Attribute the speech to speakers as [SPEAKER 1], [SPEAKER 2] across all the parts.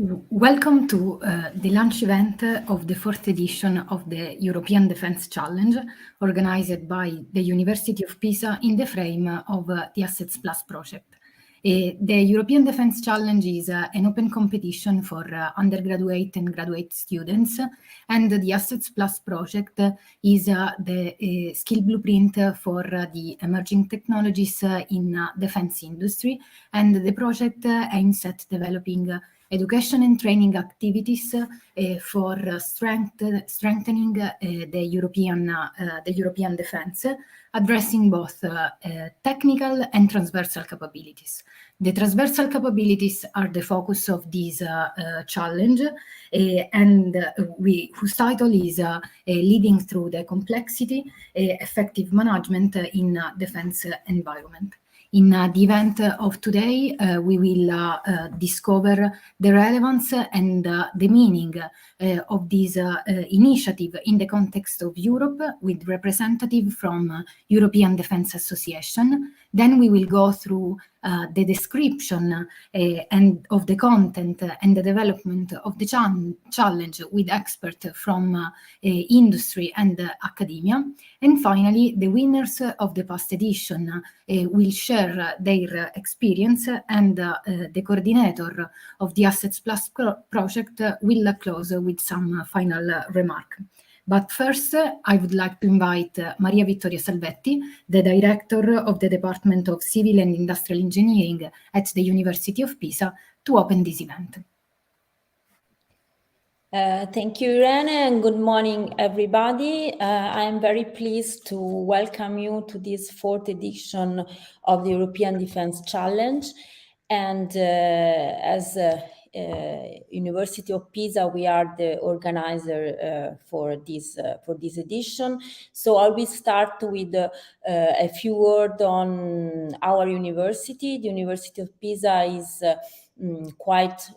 [SPEAKER 1] Welcome to the launch event of the fourth edition of the European Defence Challenge, organized by the University of Pisa in the frame of the Assets Plus project. The European Defence Challenge is an open competition for undergraduate and graduate students, and the Assets Plus project is the skill blueprint for the emerging technologies in defense industry, and the project aims at developing education and training activities for strengthening the European defense, addressing both technical and transversal capabilities. The transversal capabilities are the focus of this challenge, and whose title is Leading Through the Complexity, Effective Management in Defense Environment. In the event of today, we will discover the relevance and the meaning of this initiative in the context of Europe with representatives from European Defence Association. Then we will go through the description and of the content and the development of the challenge with experts from industry and academia. And finally, the winners of the past edition will share their experience, and the coordinator of the Assets Plus project will close with some final remark. But first, I would like to invite Maria Vittoria Salvetti, the Director of the Department of Civil and Industrial Engineering at the University of Pisa, to open this event.
[SPEAKER 2] Thank you, Irene, and good morning, everybody. I am very pleased to welcome you to this fourth edition of the European Defence Challenge. And as University of Pisa, we are the organizer for this edition. So I will start with a few words on our university. The University of Pisa is quite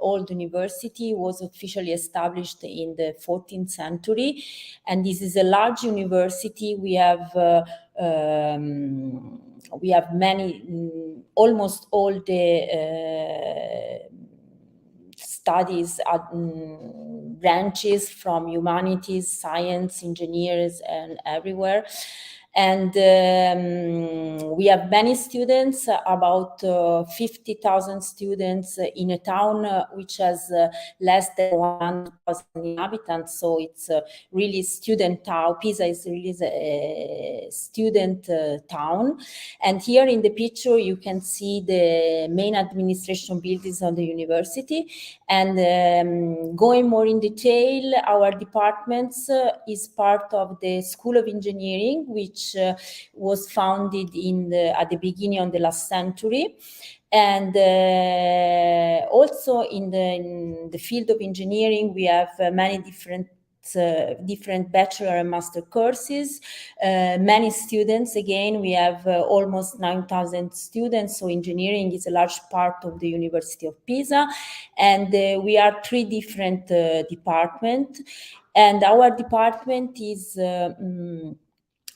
[SPEAKER 2] old university, was officially established in the 14th century, and this is a large university. We have many, almost all the studies branches from humanities, science, engineers, and everywhere. And we have many students, about 50,000 students in a town which has less than 1,000 inhabitants. So it's really student town. Pisa is really a student town. And here in the picture, you can see the main administration buildings of the university. And going more in detail, our departments is part of the School of Engineering, which was founded at the beginning of the last century. And also in the field of engineering, we have many different bachelor and master courses, many students. Again, we have almost 9,000 students, so engineering is a large part of the University of Pisa. And we are three different departments, and our department is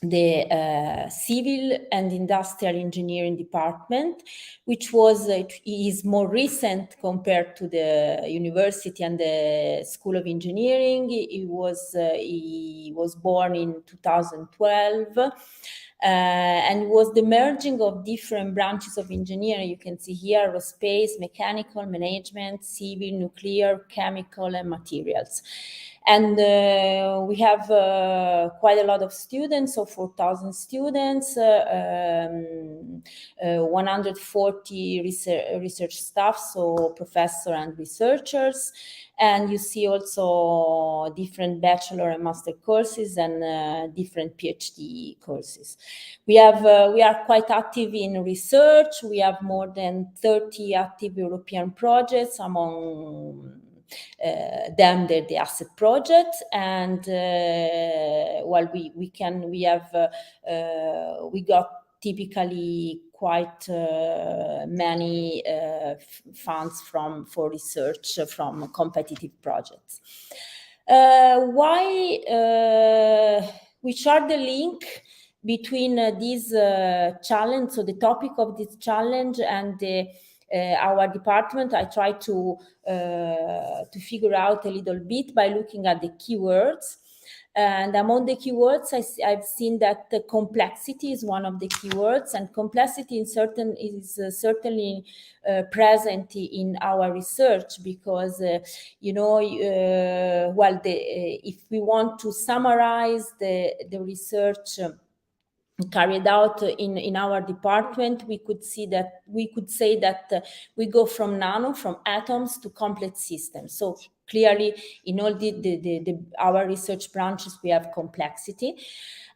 [SPEAKER 2] the Civil and Industrial Engineering Department, which is more recent compared to the university and the School of Engineering. He was born in 2012. And was the merging of different branches of engineering. You can see here aerospace, mechanical, management, civil, nuclear, chemical, and materials. And we have quite a lot of students, so 4,000 students, 140 research staff, so professors and researchers. And you see also different bachelor and master courses and different PhD courses. We are quite active in research. We have more than 30 active European projects, among them the asset project. And we got typically quite many funds for research from competitive projects. Which are the link between this challenge, so the topic of this challenge, and the our department, I try to figure out a little bit by looking at the keywords. And among the keywords, I've seen that the complexity is one of the keywords, and complexity is certainly present in our research, because if we want to summarize the research carried out in our department, we could say that we go from atoms to complex systems. So clearly, in all our research branches, we have complexity.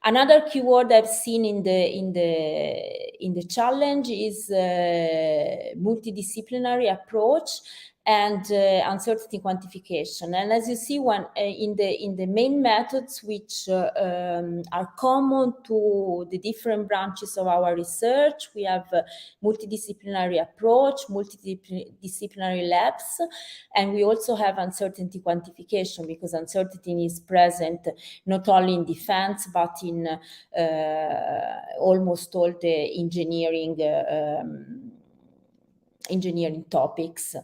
[SPEAKER 2] Another keyword I've seen in the challenge is multidisciplinary approach and uncertainty quantification. And as you see, in the main methods which are common to the different branches of our research, we have multidisciplinary approach, multidisciplinary labs, and we also have uncertainty quantification, because uncertainty is present not only in defense but in almost all the engineering topics.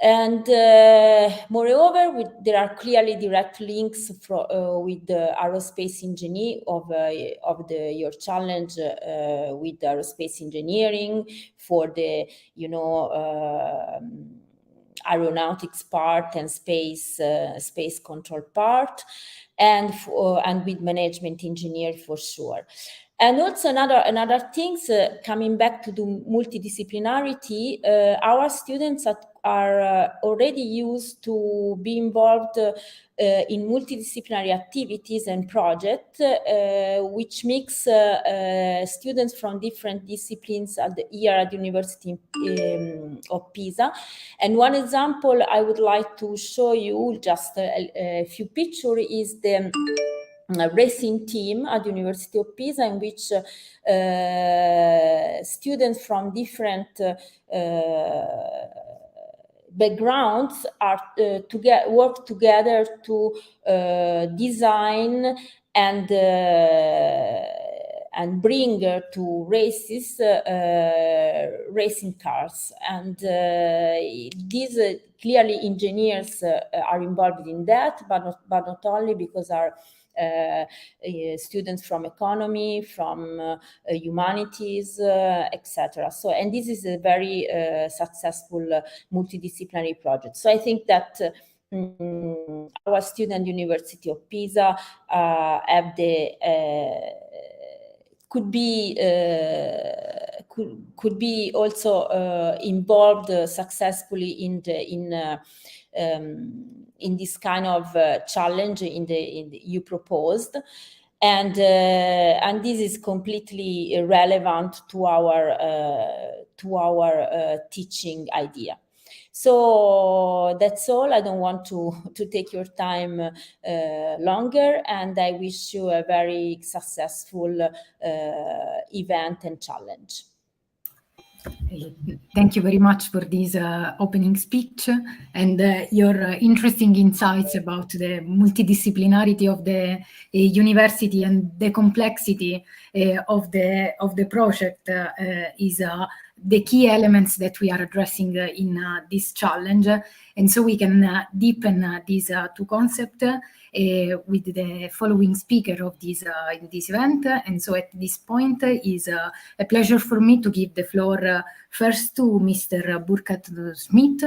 [SPEAKER 2] And moreover, there are clearly direct links with the aerospace engineer of your challenge with aerospace engineering for the aeronautics part and space control part, and with management engineer for sure. And also another things, coming back to the multidisciplinarity, our students are already used to be involved in multidisciplinary activities and projects, which mix students from different disciplines here at the University of Pisa. And one example I would like to show you, just a few pictures, is the racing team at the University of Pisa, in which students from different backgrounds are work together to design and bring to races racing cars. And these clearly engineers are involved in that, but not only, because our students from economy, from humanities, etc. So, and this is a very successful multidisciplinary project. So I think that our student University of Pisa have could be also involved successfully in this kind of challenge you proposed, and this is completely relevant to our teaching idea. So that's all. I don't want to take your time longer, and I wish you a very successful event and challenge.
[SPEAKER 1] Thank you very much for this opening speech and your interesting insights about the multidisciplinarity of the university, and the complexity of the project is the key elements that we are addressing in this challenge. And so we can deepen these two concepts with the following speaker of this event. And so at this point is a pleasure for me to give the floor first to Mr. Burkard Schmitt,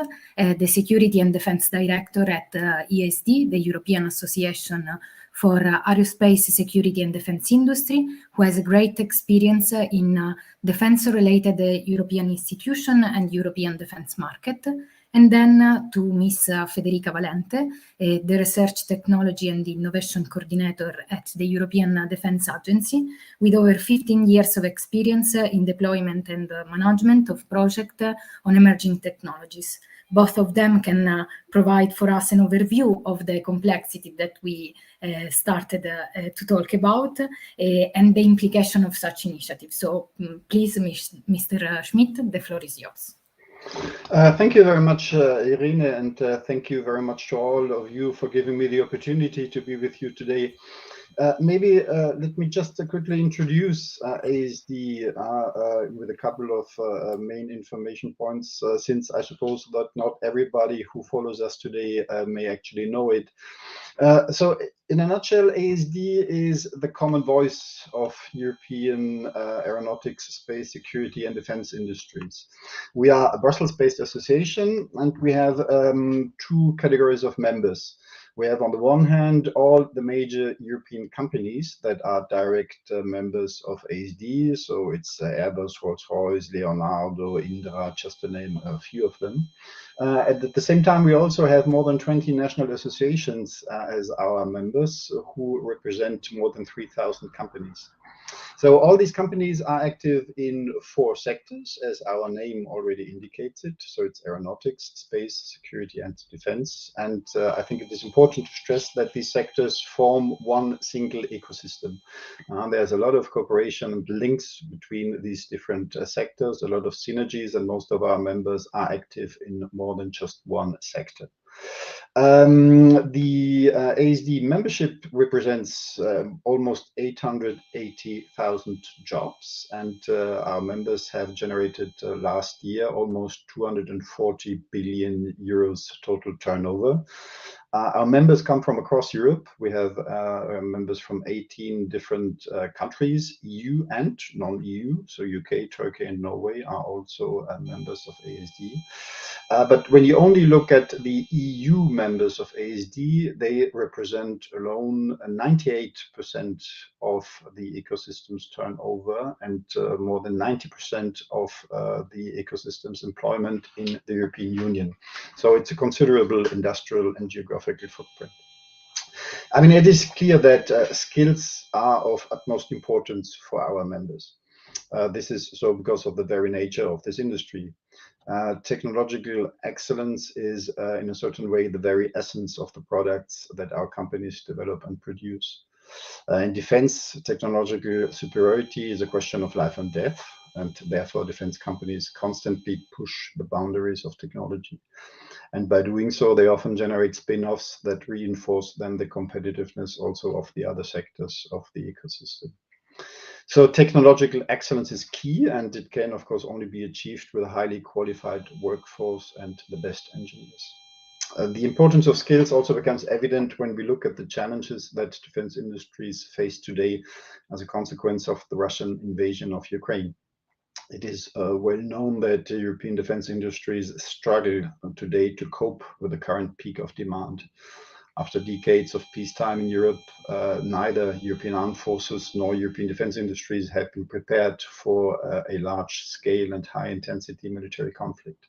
[SPEAKER 1] the Security and Defense Director at ESD, the European Association for Aerospace, Security and Defense Industry, who has a great experience in defense-related European institution and European defense market. And then to Ms. Federica Valente, the Research, Technology and Innovation Coordinator at the European Defense Agency, with over 15 years of experience in deployment and management of projects on emerging technologies. Both of them can provide for us an overview of the complexity that we started to talk about and the implication of such initiatives. So please, Mr. Schmitt, the floor is yours.
[SPEAKER 3] Thank you very much, Irene, and thank you very much to all of you for giving me the opportunity to be with you today. Maybe let me just quickly introduce ASD with a couple of main information points, since I suppose that not everybody who follows us today may actually know it. So in a nutshell, ASD is the common voice of European aeronautics, space, security, and defense industries. We are a Brussels-based association, and we have two categories of members. We have on the one hand all the major European companies that are direct members of ASD. So it's Airbus, Rolls-Royce, Leonardo, Indra, just to name a few of them. At the same time, we also have more than 20 national associations as our members who represent more than 3,000 companies. So all these companies are active in 4 sectors, as our name already indicates it. So it's aeronautics, space, security, and defense. And I think it is important to stress that these sectors form one single ecosystem. There's a lot of cooperation and links between these different sectors, a lot of synergies, and most of our members are active in more than just one sector. The ASD membership represents almost 880,000 jobs, and our members have generated last year almost 240 billion euros total turnover. Our members come from across Europe. We have members from 18 different countries, EU and non-EU. So UK, Turkey, and Norway are also members of ASD. But when you only look at the EU members of ASD, they represent alone 98% of the ecosystem's turnover and more than 90% of the ecosystem's employment in the European Union. So it's a considerable industrial and geographical footprint. I mean, it is clear that skills are of utmost importance for our members. This is so because of the very nature of this industry. Technological excellence is in a certain way the very essence of the products that our companies develop and produce. In defense, technological superiority is a question of life and death, and therefore defense companies constantly push the boundaries of technology. And by doing so, they often generate spin-offs that reinforce then the competitiveness also of the other sectors of the ecosystem. So technological excellence is key, and it can, of course, only be achieved with a highly qualified workforce and the best engineers. The importance of skills also becomes evident when we look at the challenges that defense industries face today as a consequence of the Russian invasion of Ukraine. It is well known that European defense industries struggle today to cope with the current peak of demand. After decades of peacetime in Europe, neither European armed forces nor European defense industries have been prepared for a large-scale and high-intensity military conflict.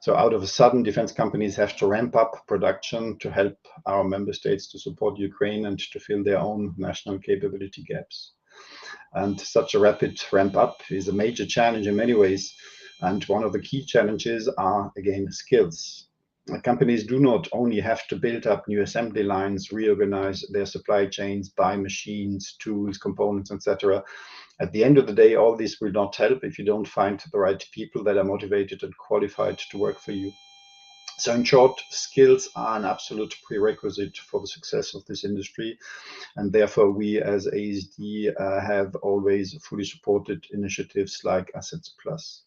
[SPEAKER 3] So out of a sudden, defense companies have to ramp up production to help our member states to support Ukraine and to fill their own national capability gaps. And such a rapid ramp up is a major challenge in many ways. And one of the key challenges are, again, skills. Companies do not only have to build up new assembly lines, reorganize their supply chains, buy machines, tools, components, etc. At the end of the day, all this will not help if you don't find the right people that are motivated and qualified to work for you. So in short, skills are an absolute prerequisite for the success of this industry. And therefore, we as ASD have always fully supported initiatives like Assets Plus.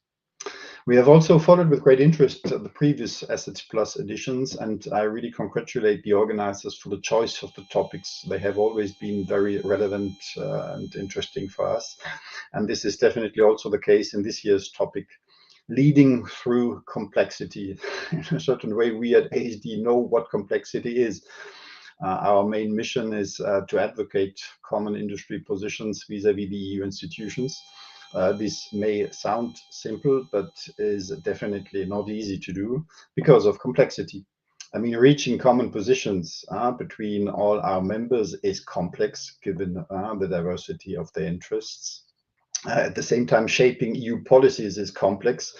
[SPEAKER 3] We have also followed with great interest the previous Assets Plus editions, and I really congratulate the organizers for the choice of the topics. They have always been very relevant and interesting for us. And this is definitely also the case in this year's topic, leading through complexity. In a certain way, we at ASD know what complexity is. Our main mission is to advocate common industry positions vis-à-vis the EU institutions. This may sound simple, but is definitely not easy to do because of complexity. I mean, reaching common positions between all our members is complex given the diversity of their interests. At the same time, shaping EU policies is complex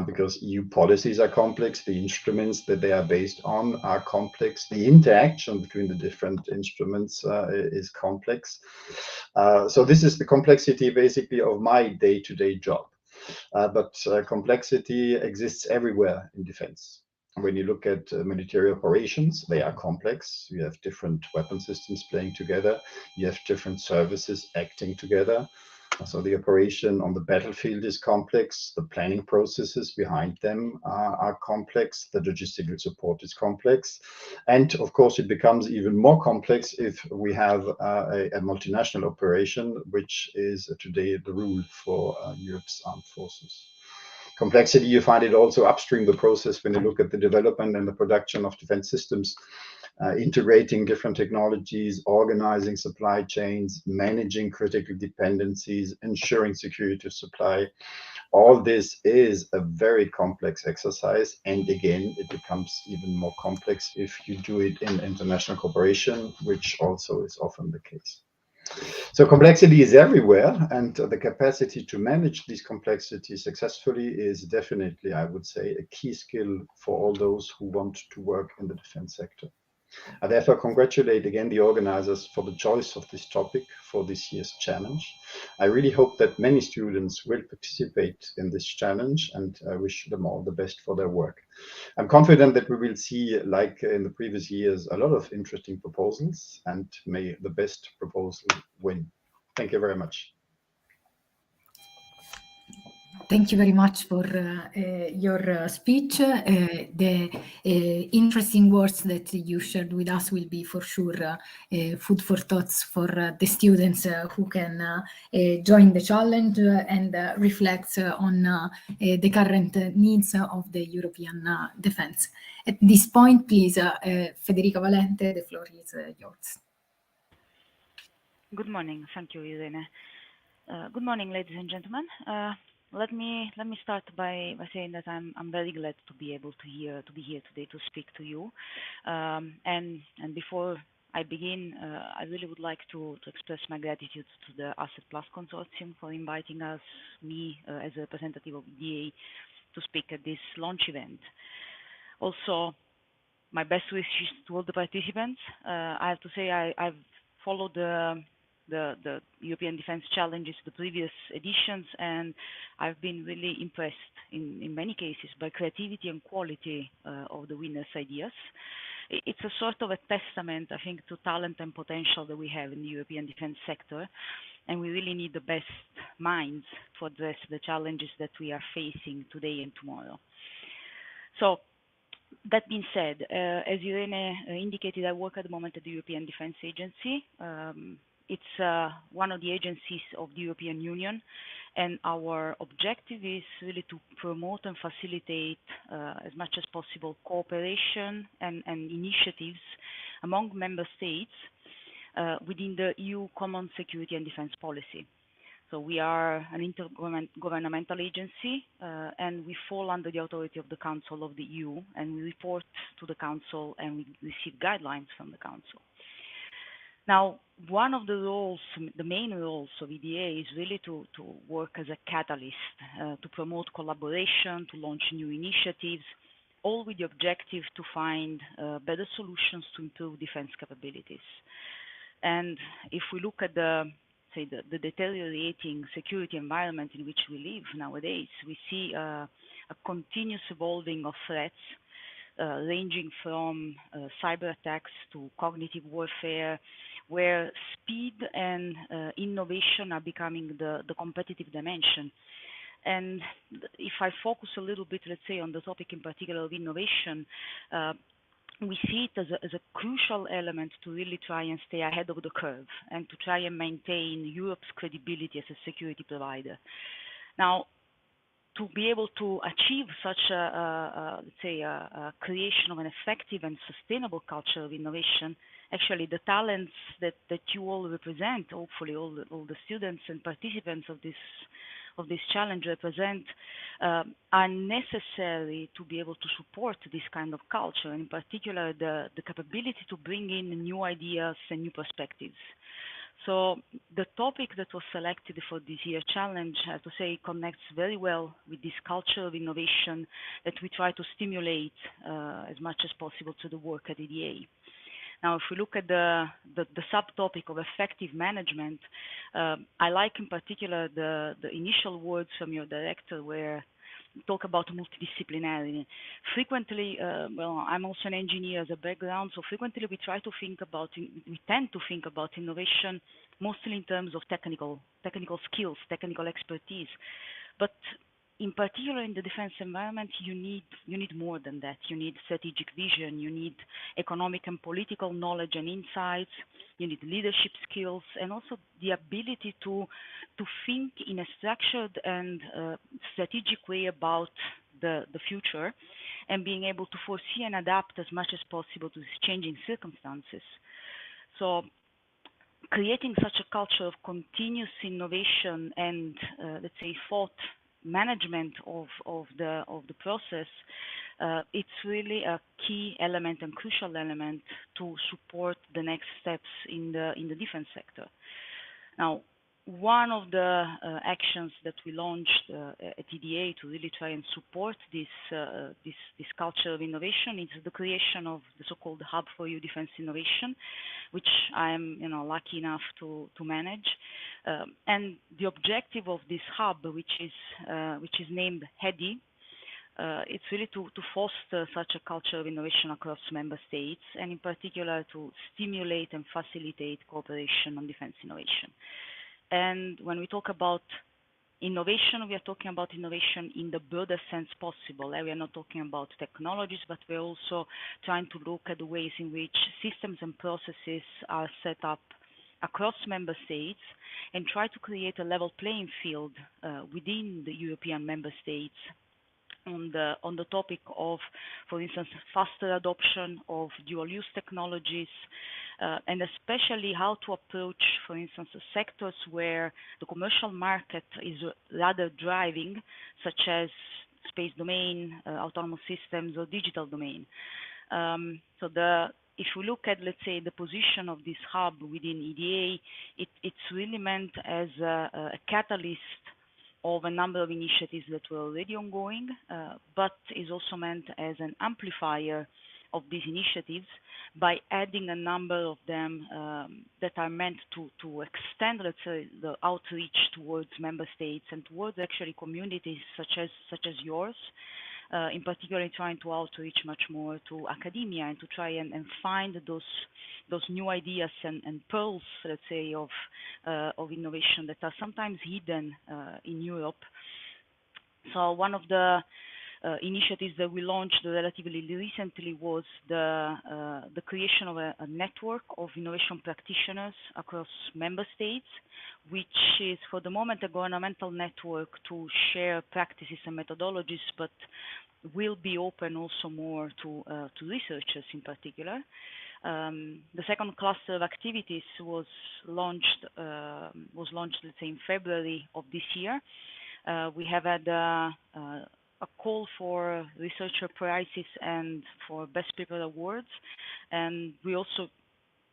[SPEAKER 3] because EU policies are complex. The instruments that they are based on are complex. The interaction between the different instruments is complex. So this is the complexity basically of my day-to-day job. But complexity exists everywhere in defense. When you look at military operations, they are complex. You have different weapon systems playing together. You have different services acting together. So the operation on the battlefield is complex. The planning processes behind them are complex. The logistical support is complex. And of course, it becomes even more complex if we have a multinational operation, which is today the rule for Europe's armed forces. Complexity, you find it also upstream the process when you look at the development and the production of defense systems, integrating different technologies, organizing supply chains, managing critical dependencies, ensuring security of supply. All this is a very complex exercise. And again, it becomes even more complex if you do it in international cooperation, which also is often the case. So complexity is everywhere, and the capacity to manage these complexities successfully is definitely, I would say, a key skill for all those who want to work in the defense sector. I therefore congratulate again the organizers for the choice of this topic for this year's challenge. I really hope that many students will participate in this challenge, and I wish them all the best for their work. I'm confident that we will see, like in the previous years, a lot of interesting proposals, and may the best proposal win. Thank you very much.
[SPEAKER 1] Thank you very much for your speech. The interesting words that you shared with us will be for sure food for thoughts for the students who can join the challenge and reflect on the current needs of the European defense. At this point, please, Federica Valente, the floor is yours.
[SPEAKER 4] Good morning. Thank you, Irene. Good morning, ladies and gentlemen. Let me start by saying that I'm very glad to be able to be here today to speak to you. And before I begin, I really would like to express my gratitude to the Asset Plus Consortium for inviting me as a representative of EDA to speak at this launch event. Also, my best wishes to all the participants. I have to say I've followed the European Defence Challenges, the previous editions, and I've been really impressed in many cases by creativity and quality of the winners' ideas. It's a sort of a testament, I think, to talent and potential that we have in the European defence sector, and we really need the best minds to address the challenges that we are facing today and tomorrow. So, that being said, as Irene indicated, I work at the moment at the European Defence Agency. It's one of the agencies of the European Union, and our objective is really to promote and facilitate as much as possible cooperation and initiatives among member states within the EU Common Security and Defence Policy. So we are an intergovernmental agency, and we fall under the authority of the Council of the EU, and we report to the Council and we receive guidelines from the Council. Now, one of the roles, the main roles of EDA is really to work as a catalyst, to promote collaboration, to launch new initiatives, all with the objective to find better solutions to improve defense capabilities. And if we look at the deteriorating security environment in which we live nowadays, we see a continuous evolving of threats, ranging from cyber attacks to cognitive warfare, where speed and innovation are becoming the competitive dimension. And if I focus a little bit, let's say, on the topic in particular of innovation, we see it as a crucial element to really try and stay ahead of the curve and to try and maintain Europe's credibility as a security provider. Now, to be able to achieve such let's say, a creation of an effective and sustainable culture of innovation, actually the talents that you all represent, hopefully all the students and participants of this challenge represent, are necessary to be able to support this kind of culture, and in particular the capability to bring in new ideas and new perspectives. So the topic that was selected for this year's challenge, I have to say, connects very well with this culture of innovation that we try to stimulate as much as possible to the work at EDA. Now, if we look at the subtopic of effective management, I like in particular the initial words from your director, where talk about multidisciplinarity. Frequently, well, I'm also an engineer as a background, so frequently we tend to think about innovation mostly in terms of technical skills, technical expertise. But in particular, in the defense environment, you need more than that. You need strategic vision. You need economic and political knowledge and insights. You need leadership skills, and also the ability to think in a structured and strategic way about the future, and being able to foresee and adapt as much as possible to these changing circumstances. So, creating such a culture of continuous innovation and let's say thought management of the process, it's really a key element and crucial element to support the next steps in the defense sector. Now, one of the actions that we launched at EDA to really try and support this culture of innovation is the creation of the so-called Hub for EU Defense Innovation, which I'm lucky enough to manage. And the objective of this hub, which is named HEDI, it's really to foster such a culture of innovation across member states, and in particular to stimulate and facilitate cooperation on defense innovation. And when we talk about innovation, we are talking about innovation in the broadest sense possible. We are not talking about technologies, but we're also trying to look at the ways in which systems and processes are set up across member states, and try to create a level playing field within the European member states on the topic of, for instance, faster adoption of dual-use technologies, and especially how to approach, for instance, sectors where the commercial market is rather driving, such as space domain, autonomous systems, or digital domain. If we look at, let's say, the position of this hub within EDA, it's really meant as a catalyst of a number of initiatives that were already ongoing, but is also meant as an amplifier of these initiatives by adding a number of them that are meant to extend, let's say, the outreach towards member states and towards actually communities such as yours, in particular trying to outreach much more to academia and to try and find those new ideas and pearls, let's say, of innovation that are sometimes hidden in Europe. So one of the initiatives that we launched relatively recently was the creation of a network of innovation practitioners across member states, which is for the moment a governmental network to share practices and methodologies, but will be open also more to researchers in particular. The second cluster of activities was launched, let's say, in February of this year. We have had a call for researcher prizes and for best paper awards, and we also,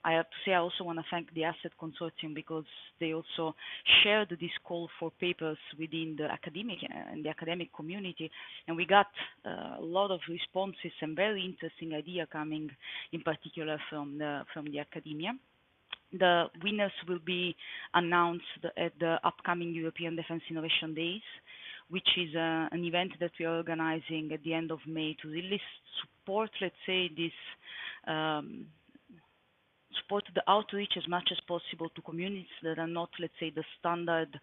[SPEAKER 4] I have to say, I also want to thank the Asset Consortium, because they also shared this call for papers within the academic community, and we got a lot of responses and very interesting idea coming, in particular from the academia. The winners will be announced at the upcoming European Defense Innovation Days, which is an event that we are organizing at the end of May to really support, let's say, this support the outreach as much as possible to communities that are not, let's say, the standard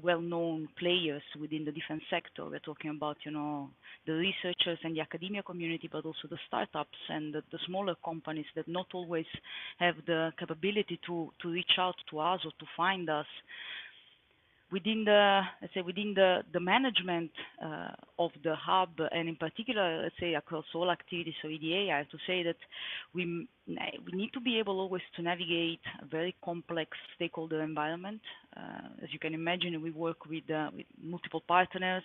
[SPEAKER 4] well-known players within the defense sector. We're talking about, the researchers and the academia community, but also the startups and the smaller companies that not always have the capability to reach out to us or to find us. Within the management of the hub, and in particular, let's say, across all activities of EDA, I have to say that we need to be able always to navigate a very complex stakeholder environment. As you can imagine, we work with multiple partners,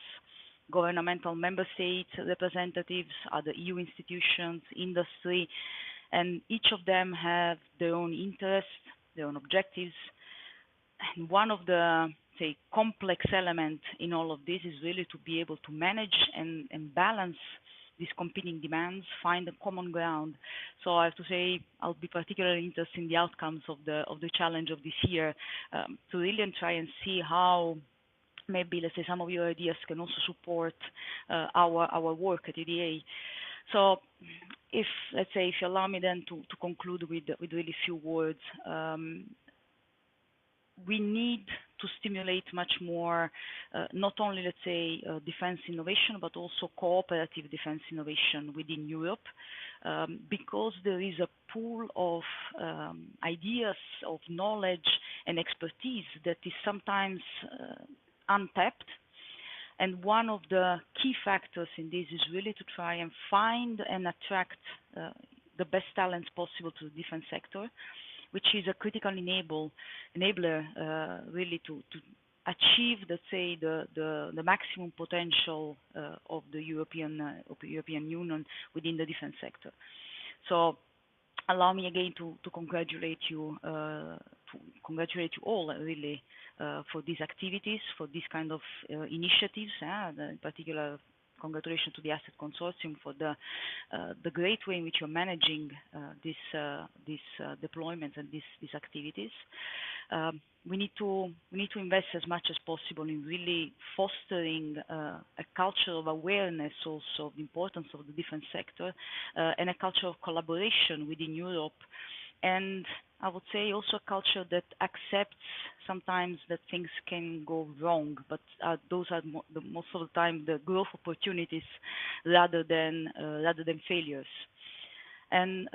[SPEAKER 4] governmental member state representatives, other EU institutions, industry, and each of them have their own interests, their own objectives. And one of the complex element in all of this is really to be able to manage and balance these competing demands, find a common ground. So I have to say, I'll be particularly interested in the outcomes of the challenge of this year, to really try and see how maybe, let's say, some of your ideas can also support our work at EDA. So if, let's say, if you allow me then to conclude with really few words, we need to stimulate much more, not only, let's say, defense innovation, but also cooperative defense innovation within Europe, because there is a pool of ideas, of knowledge and expertise that is sometimes untapped. And one of the key factors in this is really to try and find and attract the best talents possible to the defense sector, which is a critical enabler really to achieve, let's say, the maximum potential of the European Union within the defense sector. So allow me again to congratulate you all really for these activities, for these kind of initiatives, in particular. Congratulations to the Asset Consortium for the great way in which you're managing this deployment and these activities. We need to invest as much as possible in really fostering a culture of awareness, also of the importance of the defense sector, and a culture of collaboration within Europe. And I would say also a culture that accepts sometimes that things can go wrong, but those are most of the time the growth opportunities rather than failures. And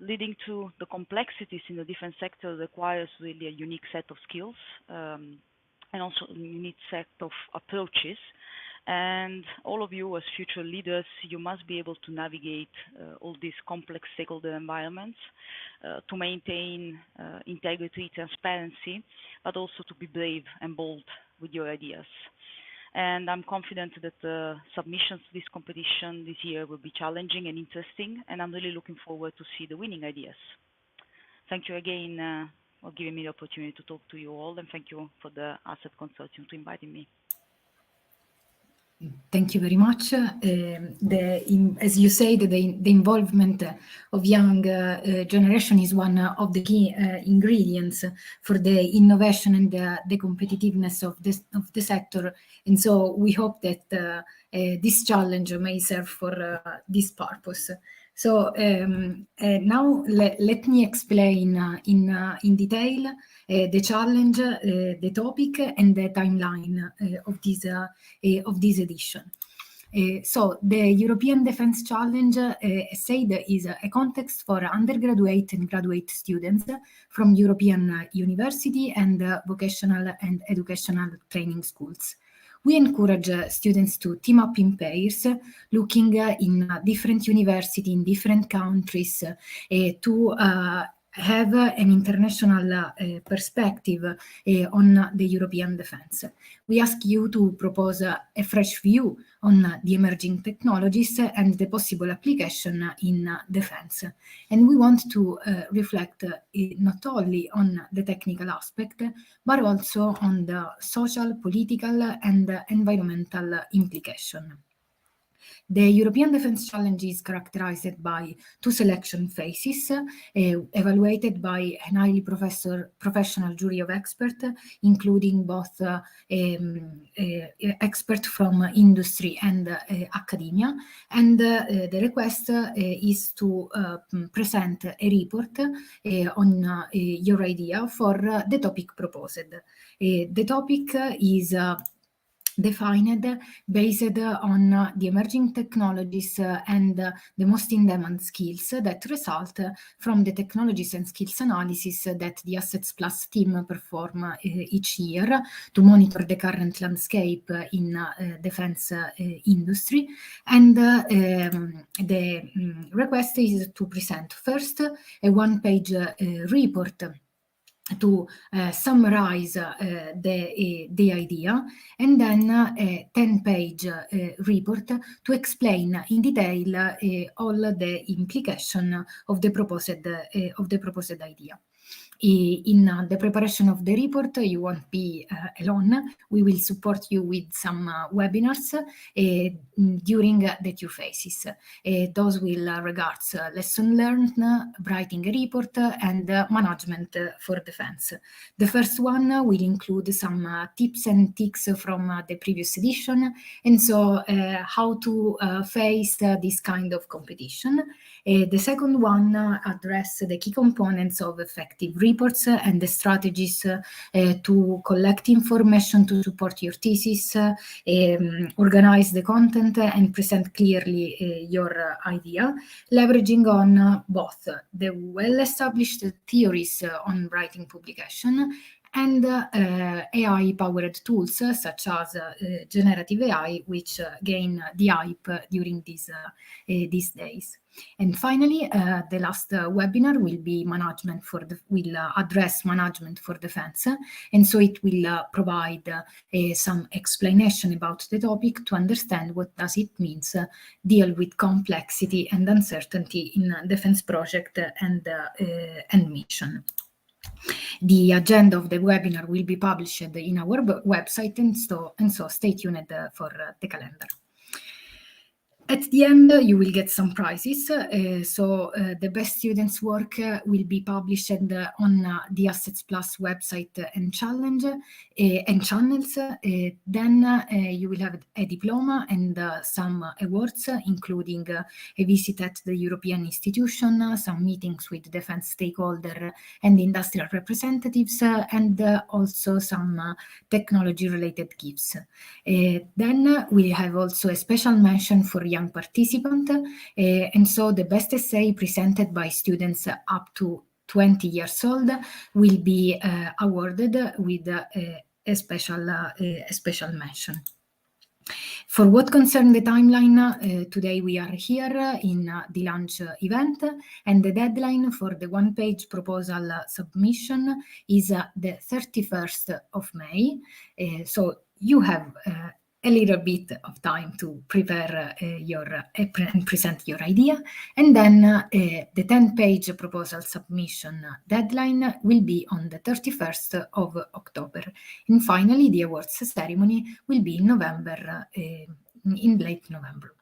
[SPEAKER 4] leading to the complexities in the defense sector requires really a unique set of skills and also a unique set of approaches. And all of you as future leaders, you must be able to navigate all these complex stakeholder environments to maintain integrity, transparency, but also to be brave and bold with your ideas. And I'm confident that the submissions to this competition this year will be challenging and interesting, and I'm really looking forward to see the winning ideas. Thank you again for giving me the opportunity to talk to you all, and thank you for the Asset Consortium to inviting me.
[SPEAKER 1] Thank you very much. As you said, the involvement of young generation is one of the key ingredients for the innovation and the competitiveness of the sector. And so we hope that this challenge may serve for this purpose. So now let me explain in detail the challenge, the topic, and the timeline of this edition. So the European Defence Challenge, as said, is a context for undergraduate and graduate students from European university and vocational and educational training schools. We encourage students to team up in pairs, looking in different universities in different countries to have an international perspective on the European defense. We ask you to propose a fresh view on the emerging technologies and the possible application in defense. And we want to reflect not only on the technical aspect, but also on the social, political, and environmental implication. The European Defence Challenge is characterized by two selection phases, evaluated by a highly professional jury of experts, including both experts from industry and academia. And the request is to present a report on your idea for the topic proposed. The topic is defined based on the emerging technologies and the most in-demand skills that result from the technologies and skills analysis that the Assets Plus team perform each year to monitor the current landscape in defense industry. And the request is to present first a one-page report to summarize the idea, and then a 10-page report to explain in detail all the implication of the proposed idea. In the preparation of the report, you won't be alone. We will support you with some webinars during the 2 phases. Those will regards lesson learned, writing a report, and management for defense. The first one will include some tips and tricks from the previous edition, and so how to face this kind of competition. The second one addresses the key components of effective reports and the strategies to collect information to support your thesis, organize the content, and present clearly your idea, leveraging on both the well-established theories on writing publication and AI-powered tools such as generative AI, which gain the hype during these days. And finally, the last webinar will address management for defense, and so it will provide some explanation about the topic to understand what does it means deal with complexity and uncertainty in defense project and mission. The agenda of the webinar will be published in our website, and so stay tuned for the calendar. At the end, you will get some prizes. The best students' work will be published on the Assets Plus website and channels. Then you will have a diploma and some awards, including a visit at the European institution, some meetings with defense stakeholders and industrial representatives, and also some technology-related gifts. Then we have also a special mention for young participant, and so the best essay presented by students up to 20 years old will be awarded with a special mention. For what concerns the timeline, today we are here in the launch event, and the deadline for the one-page proposal submission is the 31st of May. So you have a little bit of time to prepare and present your idea, and then the 10-page proposal submission deadline will be on the 31st of October. And finally, the awards ceremony will be in November, in late November.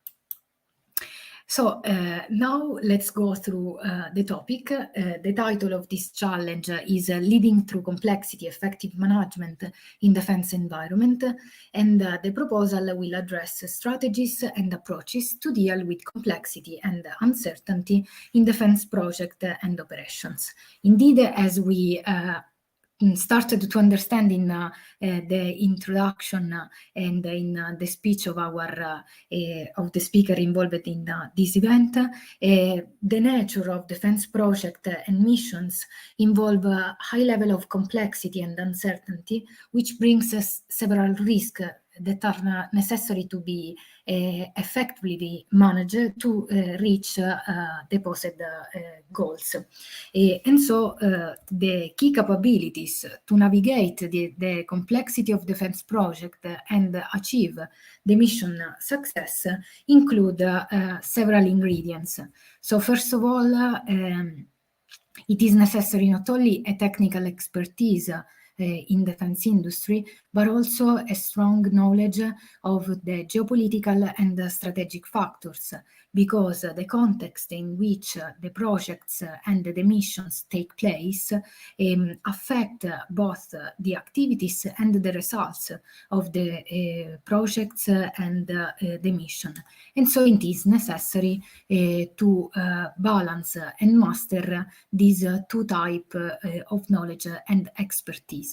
[SPEAKER 1] So now let's go through the topic. The title of this challenge is Leading Through Complexity, Effective Management in Defense Environment, and the proposal will address strategies and approaches to deal with complexity and uncertainty in defense project and operations. Indeed, as we started to understand in the introduction and in the speech of the speaker involved in this event, the nature of defense project and missions involve a high level of complexity and uncertainty, which brings us several risks that are necessary to be effectively managed to reach the posed goals. And so the key capabilities to navigate the complexity of defense project and achieve the mission success include several ingredients. So first of all, it is necessary not only a technical expertise in defense industry, but also a strong knowledge of the geopolitical and strategic factors, because the context in which the projects and the missions take place affect both the activities and the results of the projects and the mission. And so it is necessary to balance and master these two types of knowledge and expertise.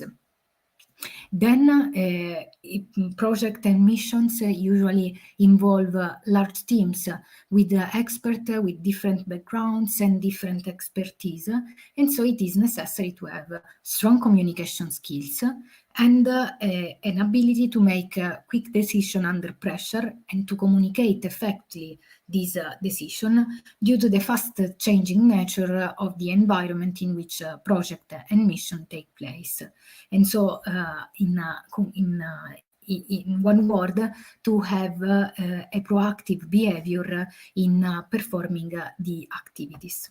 [SPEAKER 1] Then project and missions usually involve large teams with experts with different backgrounds and different expertise, and so it is necessary to have strong communication skills and an ability to make quick decisions under pressure and to communicate effectively this decision due to the fast-changing nature of the environment in which project and mission take place. And so, in one word, to have a proactive behavior in performing the activities.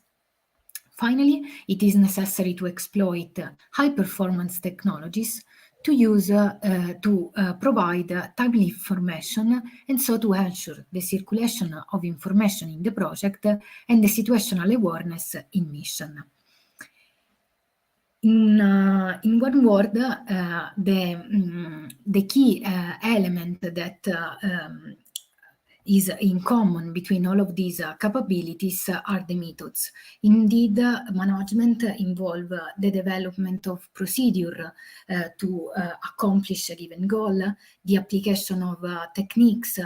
[SPEAKER 1] Finally, it is necessary to exploit high-performance technologies to use to provide timely information, and so to ensure the circulation of information in the project and the situational awareness in mission. In one word, the key element that is in common between all of these capabilities are the methods. Indeed, management involves the development of procedure to accomplish a given goal, the application of techniques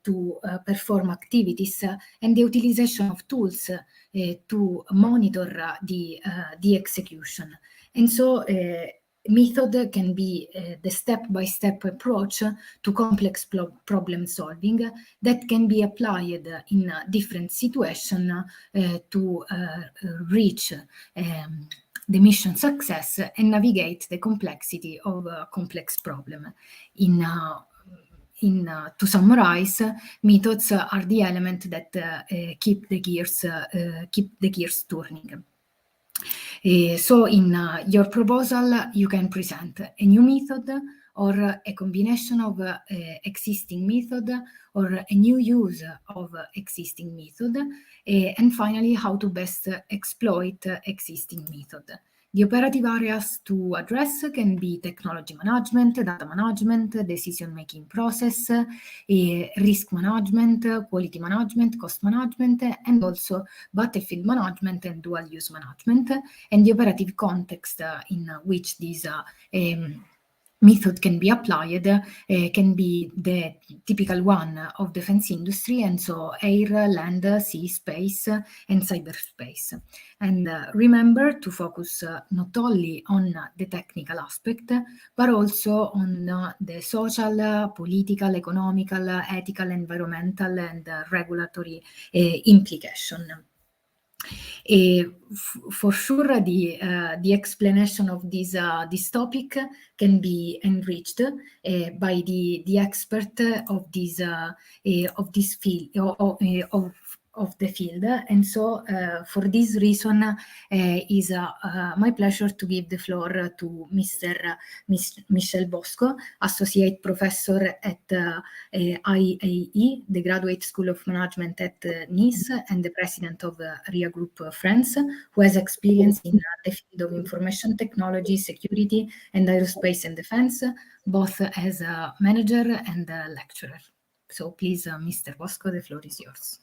[SPEAKER 1] to perform activities, and the utilization of tools to monitor the execution. And so method can be the step-by-step approach to complex problem solving that can be applied in different situations to reach the mission success and navigate the complexity of a complex problem. To summarize, methods are the element that keep the gears turning. So in your proposal, you can present a new method or a combination of existing method or a new use of existing method, and finally, how to best exploit existing method. The operative areas to address can be technology management, data management, decision-making process, risk management, quality management, cost management, and also battlefield management and dual-use management. And the operative context in which these method can be applied can be the typical one of defense industry, and so air, land, sea, space, and cyberspace. And remember to focus not only on the technical aspect, but also on the social, political, economical, ethical, environmental, and regulatory implication. For sure, the explanation of this topic can be enriched by the expert of this field of the field, and so for this reason, is my pleasure to give the floor to Mr. Michel Bosco, Associate Professor at IAE, the Graduate School of Management at Nice, and the President of RIA Group France, who has experience in the field of information technology, security, and aerospace and defense, both as a manager and a lecturer. So please, Mr. Bosco, the floor is yours.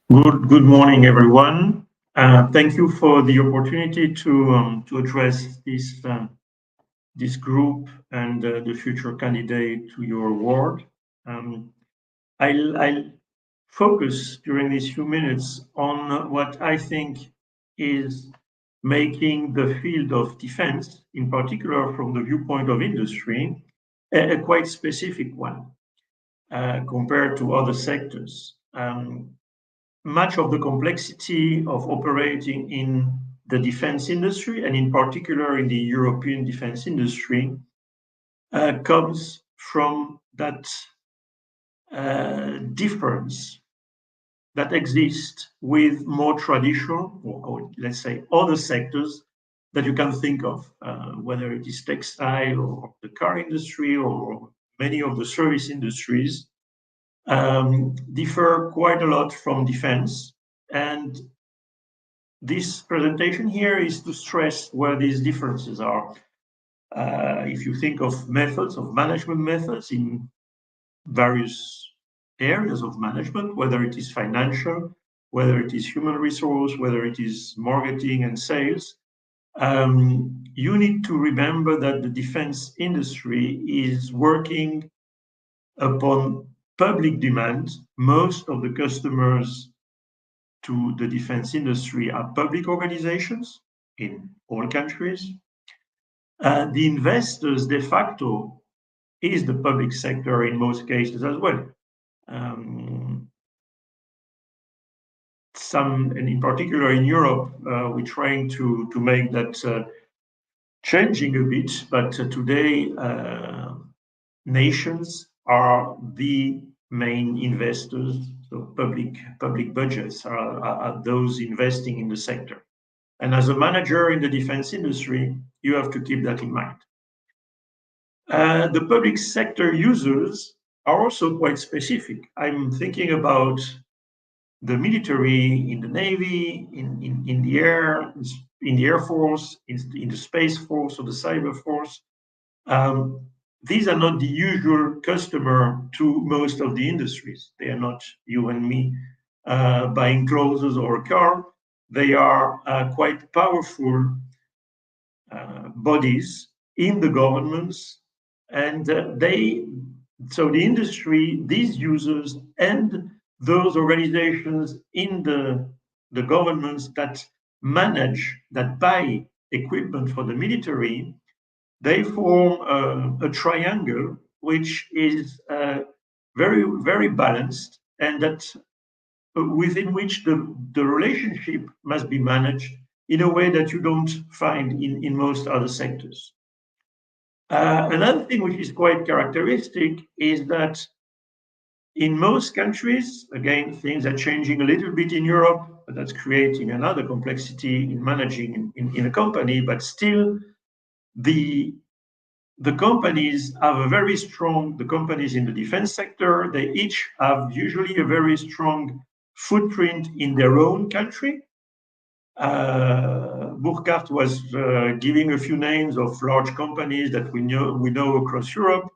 [SPEAKER 5] Good morning, everyone. Thank you for the opportunity to address this group and the future candidate to your award. I'll focus during these few minutes on what I think is making the field of defense, in particular from the viewpoint of industry, a quite specific one compared to other sectors. Much of the complexity of operating in the defense industry, and in particular in the European defense industry, comes from that difference that exists with more traditional, or let's say other sectors that you can think of, whether it is textile or the car industry or many of the service industries. Differ quite a lot from defense, and this presentation here is to stress where these differences are. If you think of methods, of management methods in various areas of management, whether it is financial, whether it is human resource, whether it is marketing and sales, you need to remember that the defense industry is working upon public demand. Most of the customers to the defense industry are public organizations in all countries. The investors de facto is the public sector in most cases as well. And in particular in Europe, we're trying to make that changing a bit, but today nations are the main investors So public budgets are those investing in the sector. And as a manager in the defense industry, you have to keep that in mind. The public sector users are also quite specific. I'm thinking about the military, in the Navy, in the Air Force, in the Space Force or the Cyber Force. These are not the usual customer to most of the industries. They are not you and me buying clothes or a car. They are quite powerful bodies in the governments, and so the industry, these users, and those organizations in the governments that buy equipment for the military, they form a triangle which is very, very balanced, and that within which the relationship must be managed in a way that you don't find in most other sectors. Another thing which is quite characteristic is that in most countries, again, things are changing a little bit in Europe, but that's creating another complexity in managing in a company, but still the companies have a very strong, the companies in the defense sector, they each have usually a very strong footprint in their own country. Burkard was giving a few names of large companies that we know across Europe.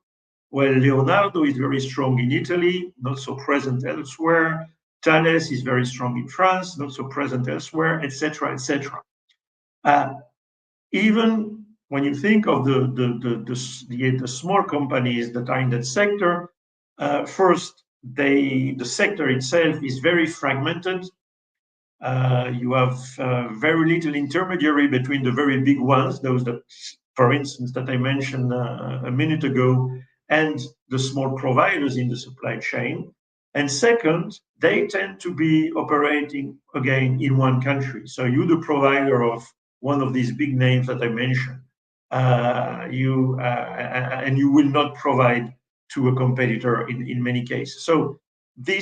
[SPEAKER 5] Well, Leonardo is very strong in Italy, not so present elsewhere. Thales is very strong in France, not so present elsewhere, etc., etc. Even when you think of the small companies that are in that sector, first, the sector itself is very fragmented. You have very little intermediary between the very big ones, those that, for instance, that I mentioned a minute ago, and the small providers in the supply chain. And second, they tend to be operating, again, in one country. So you're the provider of one of these big names that I mentioned. And you will not provide to a competitor in many cases. So the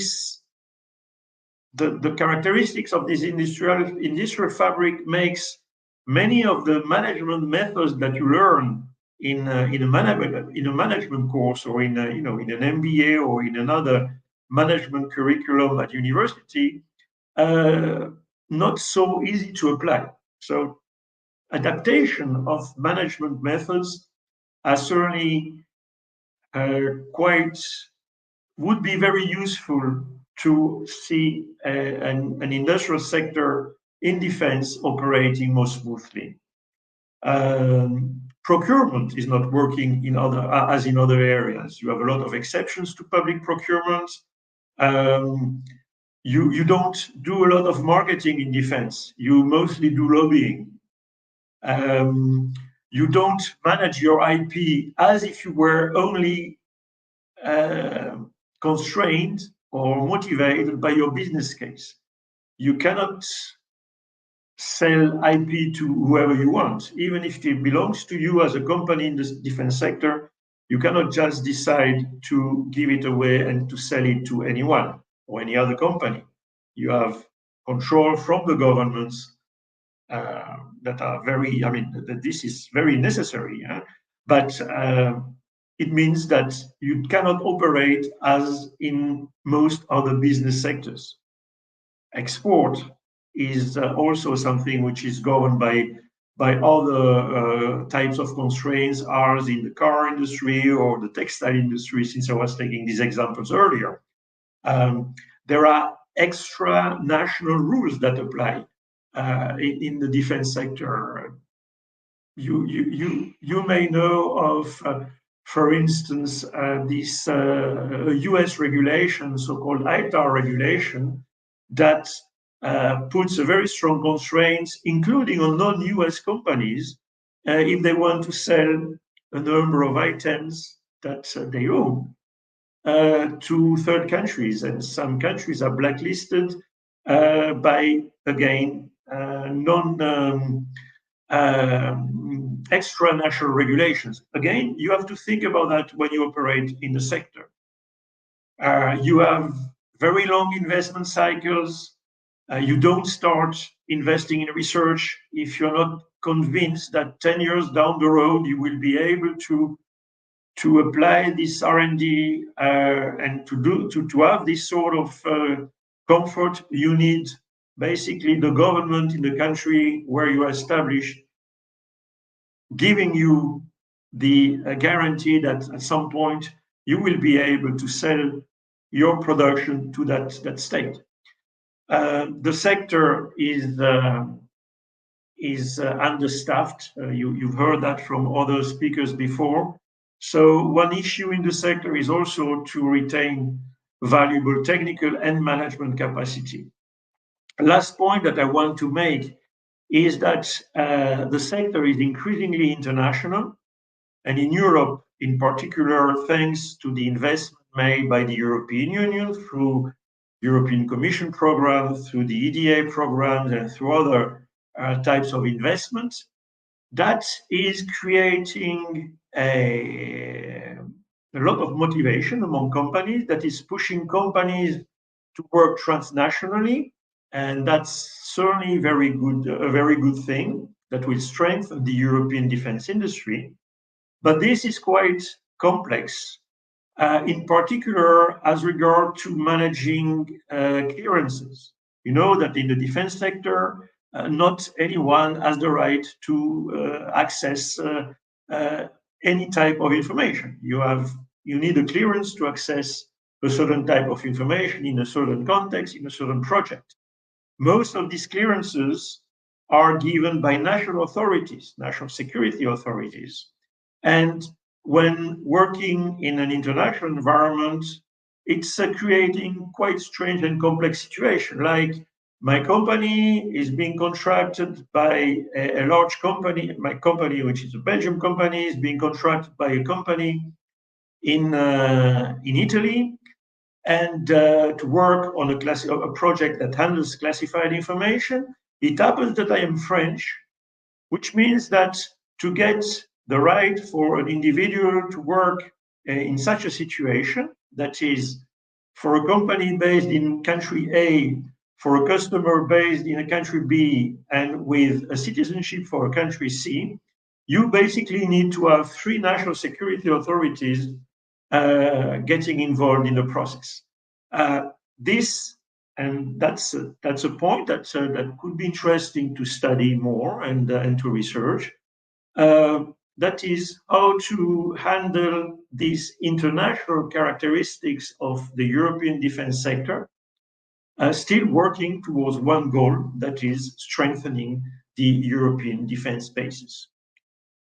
[SPEAKER 5] characteristics of this industrial fabric makes many of the management methods that you learn in a management course or in an MBA or in another management curriculum at university not so easy to apply. So adaptation of management methods are certainly would be very useful to see an industrial sector in defense operating more smoothly. Procurement is not working as in other areas. You have a lot of exceptions to public procurement. You don't do a lot of marketing in defense. You mostly do lobbying. You don't manage your IP as if you were only constrained or motivated by your business case. You cannot sell IP to whoever you want. Even if it belongs to you as a company in the defense sector, you cannot just decide to give it away and to sell it to anyone or any other company. You have control from the governments that are very, this is very necessary, but it means that you cannot operate as in most other business sectors. Export is also something which is governed by other types of constraints, ours in the car industry or the textile industry, since I was taking these examples earlier. There are extra national rules that apply in the defense sector. You may know of, for instance, this US regulation, so-called ITAR regulation, that puts a very strong constraints, including on non-US companies, if they want to sell a number of items that they own to third countries. And some countries are blacklisted by, again, extra national regulations. Again, you have to think about that when you operate in the sector. You have very long investment cycles. You don't start investing in research if you're not convinced that 10 years down the road you will be able to apply this R&D and to have this sort of comfort. You need basically the government in the country where you are established giving you the guarantee that at some point you will be able to sell your production to that state. The sector is understaffed. You've heard that from other speakers before. So one issue in the sector is also to retain valuable technical and management capacity. Last point that I want to make is that the sector is increasingly international, and in Europe in particular, thanks to the investment made by the European Union through European Commission programs, through the EDA programs, and through other types of investments, that is creating a lot of motivation among companies, that is pushing companies to work transnationally, and that's certainly a very good thing that will strengthen the European defense industry. But this is quite complex, in particular as regard to managing clearances. You know that in the defense sector, not anyone has the right to access any type of information. You need a clearance to access a certain type of information in a certain context, in a certain project. Most of these clearances are given by national authorities, national security authorities. And when working in an international environment, it's creating quite strange and complex situation. Like my company is being contracted by a large company. My company, which is a Belgian company, is being contracted by a company in Italy, and to work on a project that handles classified information. It happens that I am French, which means that to get the right for an individual to work in such a situation, that is, for a company based in country A, for a customer based in a country B, and with a citizenship for a country C, you basically need to have 3 national security authorities getting involved in the process. That's a point that could be interesting to study more and to research. That is how to handle these international characteristics of the European defense sector, still working towards one goal, that is strengthening the European defense bases.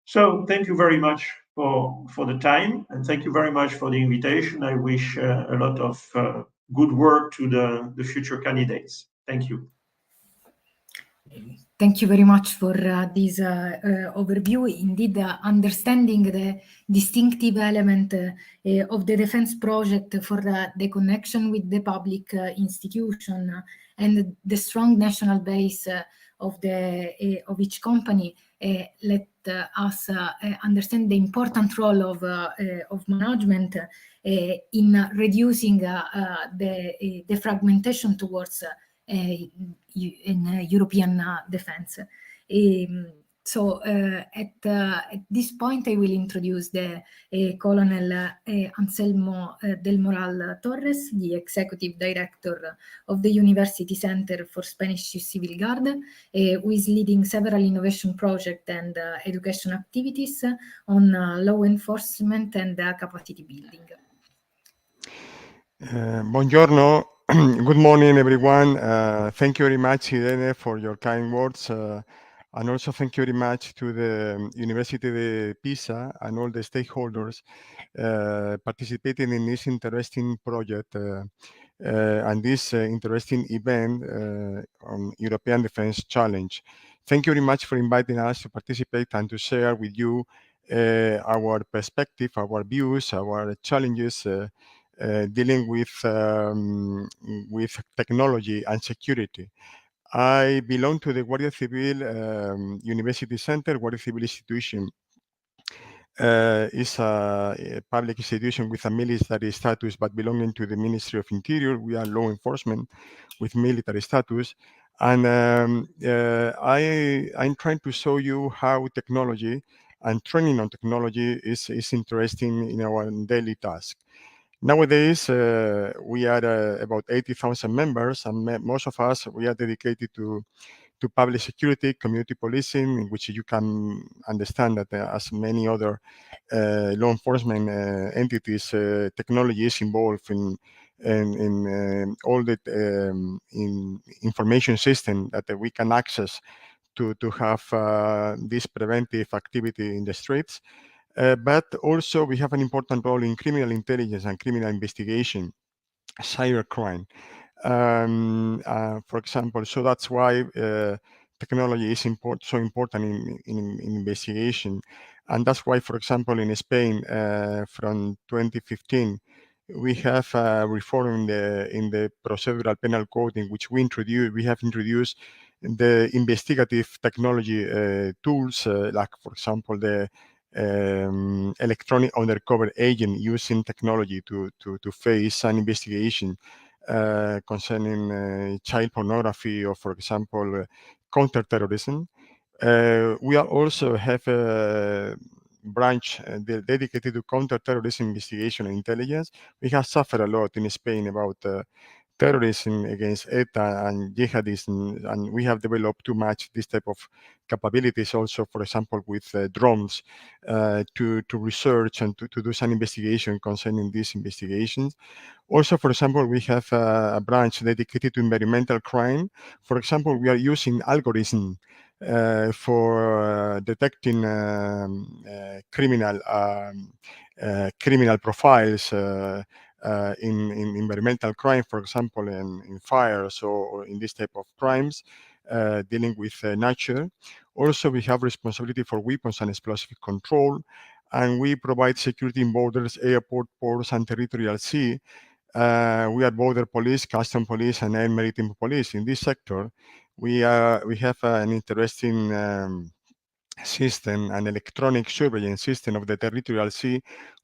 [SPEAKER 5] So thank you very much for the time, and thank you very much for the invitation. I wish a lot of good work to the future candidates. Thank you.
[SPEAKER 1] Thank you very much for this overview. Indeed, understanding the distinctive element of the defense project for the connection with the public institution and the strong national base of each company let us understand the important role of management in reducing the fragmentation towards in European defense. So at this point, I will introduce the Colonel Anselmo del Moral Torres, the Executive Director of the University Center for Spanish Civil Guard, who is leading several innovation projects and education activities on law enforcement and capacity building.
[SPEAKER 6] Buongiorno. Good morning, everyone. Thank you very much, Irene, for your kind words. And also thank you very much to the University of Pisa and all the stakeholders participating in this interesting project and this interesting event on European Defense Challenge. Thank you very much for inviting us to participate and to share with you our perspective, our views, our challenges dealing with technology and security. I belong to the Guardia Civil University Center, Guardia Civil institution. is a public institution with a military status, but belonging to the Ministry of Interior. We are law enforcement with military status. And I'm trying to show you how technology and training on technology is interesting in our daily task. Nowadays, we are about 80,000 members, and most of us, we are dedicated to public security, community policing, in which you can understand that as many other law enforcement entities, technology is involved in all the in information system that we can access to have this preventive activity in the streets. But also we have an important role in criminal intelligence and criminal investigation, cybercrime. For example, so that's why technology is so important in investigation. And that's why, for example, in Spain, from 2015, we have a reform in the procedural penal code in which we have introduced the investigative technology tools, like, for example, the electronic undercover agent using technology to face an investigation concerning child pornography or, for example, counterterrorism. We also have a branch dedicated to counterterrorism investigation and intelligence. We have suffered a lot in Spain about terrorism against ETA and jihadism, and we have developed too much this type of capabilities also, for example, with drones to research and to do some investigation concerning these investigations. Also, for example, we have a branch dedicated to environmental crime. For example, we are using algorithm for detecting criminal profiles in environmental crime, for example, in fires or in this type of crimes dealing with nature. Also, we have responsibility for weapons and explosive control, and we provide security in borders, airport, ports, and territorial sea. We are border police, custom police, and air maritime police. In this sector, we have an interesting system, an electronic surveillance system of the territorial sea,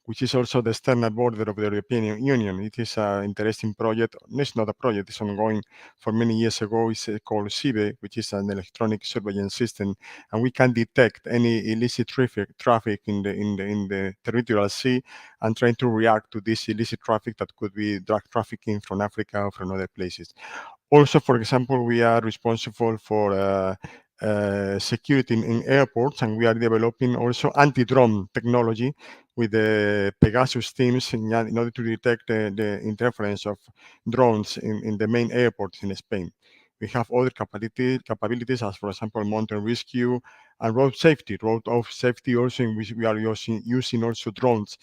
[SPEAKER 6] which is also the external border of the European Union. It is an interesting project. It's not a project, it's ongoing for many years ago. It's called CIBE, which is an electronic surveillance system, and we can detect any illicit traffic in the territorial sea and trying to react to this illicit traffic that could be drug trafficking from Africa or from other places. Also, for example, we are responsible for security in airports, and we are developing also anti-drone technology with the Pegasus teams in order to detect the interference of drones in the main airports in Spain. We have other capabilities as, for example, mountain rescue and road safety. Road safety also, in which we are using also drones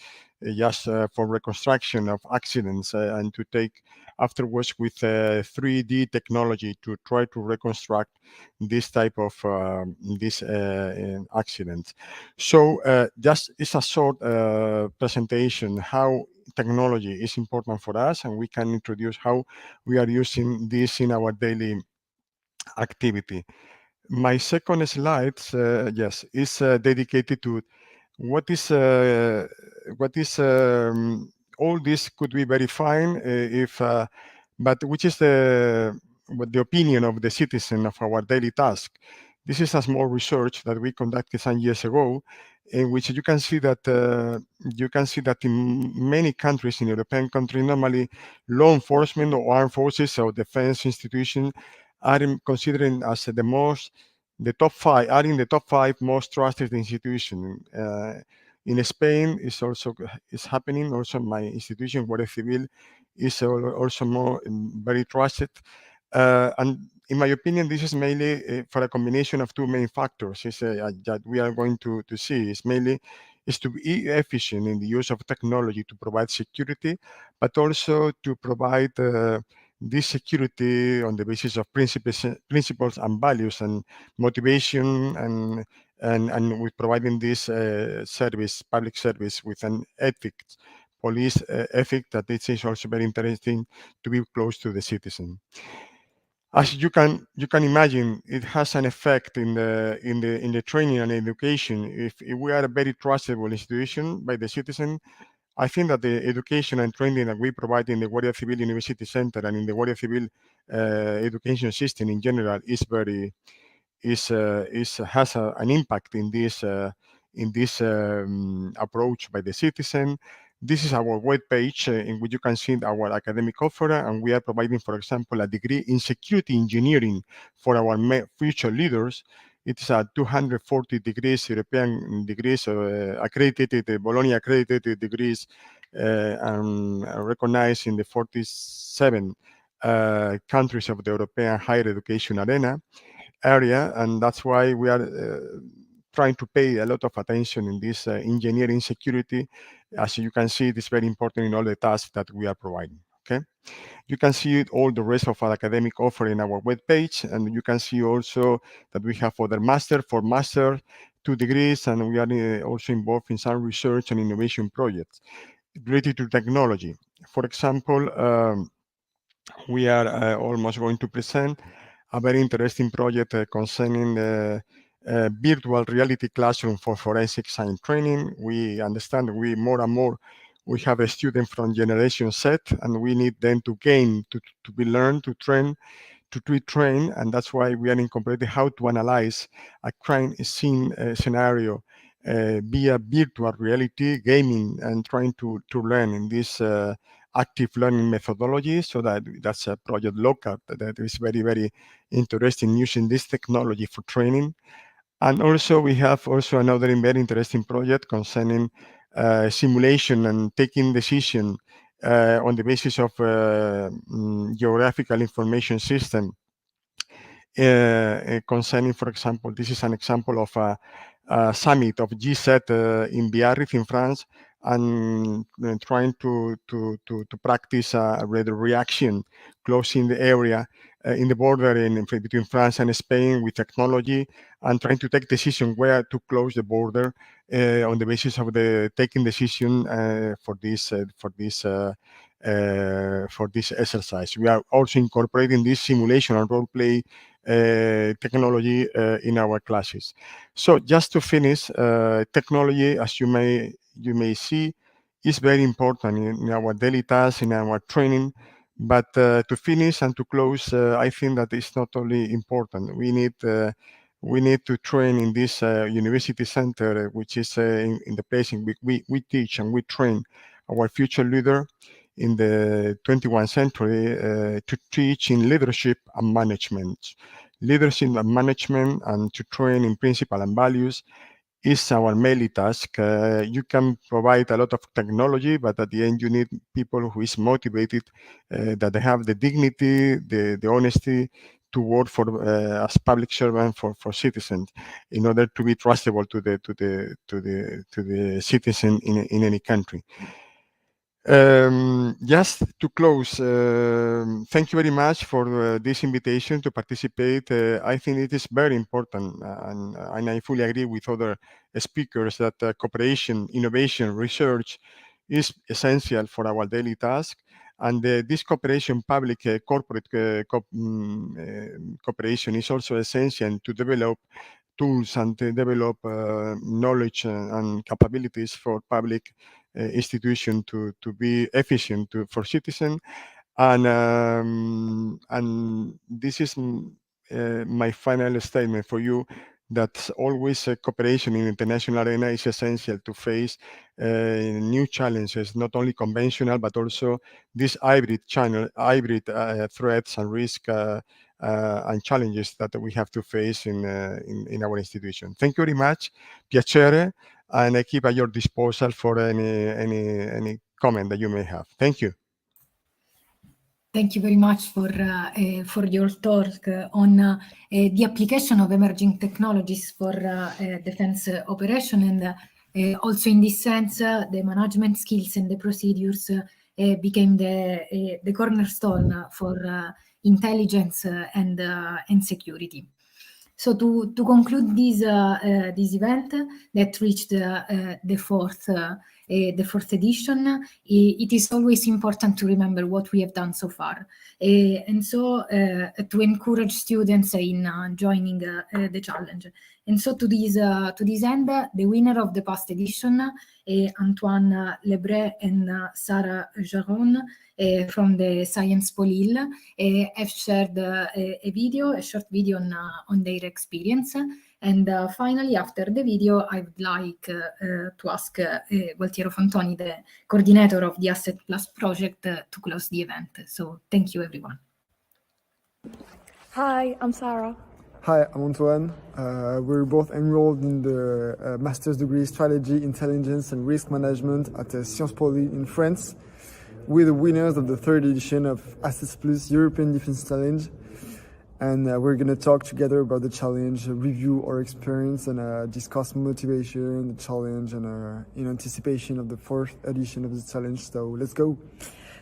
[SPEAKER 6] just for reconstruction of accidents and to take afterwards with 3D technology to try to reconstruct this type of accidents. So just it's a short presentation how technology is important for us, and we can introduce how we are using this in our daily activity. My second slide, yes, is dedicated to what is all this could be very fine but which is the opinion of the citizen of our daily task. This is a small research that we conducted some years ago, in which you can see that in many countries, in European countries, normally law enforcement or armed forces or defense institutions are considering as the top five most trusted institution. In Spain, is happening. Also, my institution, Guardia Civil, is also very trusted. And in my opinion, this is mainly for a combination of two main factors. That we are going to see is to be efficient in the use of technology to provide security, but also to provide this security on the basis of principles and values and motivation, and with providing this public service with an ethics, police ethic that it is also very interesting to be close to the citizen. As you can imagine, it has an effect in the training and education. If we are a very trustable institution by the citizen, I think that the education and training that we provide in the Guardia Civil University Center and in the Guardia Civil education system in general is very has an impact in this approach by the citizen. This is our web page in which you can see our academic offer, and we are providing, for example, a degree in security engineering for our future leaders. It's a 240 degrees, European degrees, accredited, Bologna accredited degrees, and recognized in the 47 countries of the European higher education area, and that's why we are trying to pay a lot of attention in this engineering security. As you can see, it is very important in all the tasks that we are providing. Okay, you can see all the rest of our academic offer in our web page, and you can see also that we have other master, 2 degrees, and we are also involved in some research and innovation projects related to technology. For example, we are almost going to present a very interesting project concerning virtual reality classroom for forensic science training. We understand we more and more we have a student from generation Z, and we need them to gain, to be learned, to train, to retrain, and that's why we are incorporating how to analyze a crime scene scenario via virtual reality gaming, and trying to learn in this active learning methodology. So that's a project local that is very, very interesting, using this technology for training. And also we have also another very interesting project concerning simulation and taking decision on the basis of geographical information system. Concerning, for example, this is an example of a summit of GZ in Biarritz in France, and trying to practice a reaction closing the area in the border between France and Spain with technology, and trying to take decision where to close the border on the basis of the taking decision for this exercise. We are also incorporating this simulation and role play technology in our classes. So just to finish, technology, as you may see, is very important in our daily tasks, in our training. But to finish and to close, I think that it's not only important. We need to train in this university center, which is in the place in which we teach and we train our future leader in the 21st century to teach in leadership and management. Leadership and management, and to train in principles and values is our mainly task. You can provide a lot of technology, but at the end you need people who is motivated, that they have the dignity, the honesty to work for as public servant for citizens, in order to be trustable to the citizen in any country. Just to close, thank you very much for this invitation to participate. I think it is very important, and I fully agree with other speakers that cooperation, innovation, research is essential for our daily task. And this cooperation, public corporate cooperation, is also essential to develop tools and to develop knowledge and capabilities for public institution to be efficient for citizens. And this is my final statement for you, that always cooperation in international arena is essential to face new challenges, not only conventional, but also this hybrid threats and risk and challenges that we have to face in our institution. Thank you very much. Piacere, and I keep at your disposal for any comment that you may have. Thank you.
[SPEAKER 1] Thank you very much for your talk on the application of emerging technologies for defense operation, and also in this sense, the management skills and the procedures became the cornerstone for intelligence and security. So to conclude this event that reached the fourth edition, it is always important to remember what we have done so far, and so to encourage students in joining the challenge. And so to this end, the winner of the past edition, Antoine Lebret and Sarah Jaron from the Sciences Po Lille, have shared a short video on their experience. And finally, after the video, I would like to ask Gualtiero Fantoni, the coordinator of the Asset Plus project, to close the event. So thank you, everyone.
[SPEAKER 7] Hi, I'm Sarah.
[SPEAKER 8] Hi, I'm Antoine. We're both enrolled in the master's degree Strategy, Intelligence and Risk Management at Sciences Po Lille in France. We're the winners of the third edition of Assets Plus European Defense Challenge. And we're going to talk together about the challenge, review our experience, and discuss motivation, the challenge, and in anticipation of the fourth edition of the challenge. So let's go.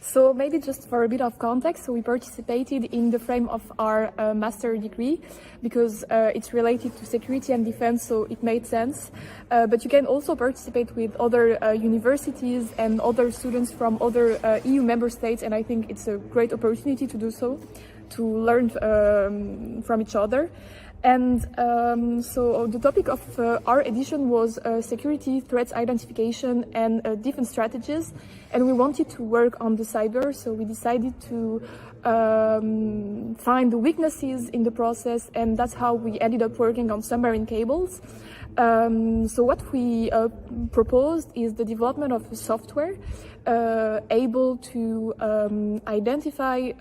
[SPEAKER 7] So maybe just for a bit of context, so we participated in the frame of our master degree because it's related to security and defense, so it made sense. But you can also participate with other universities and other students from other EU member states, and I think it's a great opportunity to do so, to learn from each other. And so the topic of our edition was security, threats identification, and defense strategies. And we wanted to work on the cyber, so we decided to find the weaknesses in the process, and that's how we ended up working on submarine cables. So what we proposed is the development of a software able to identify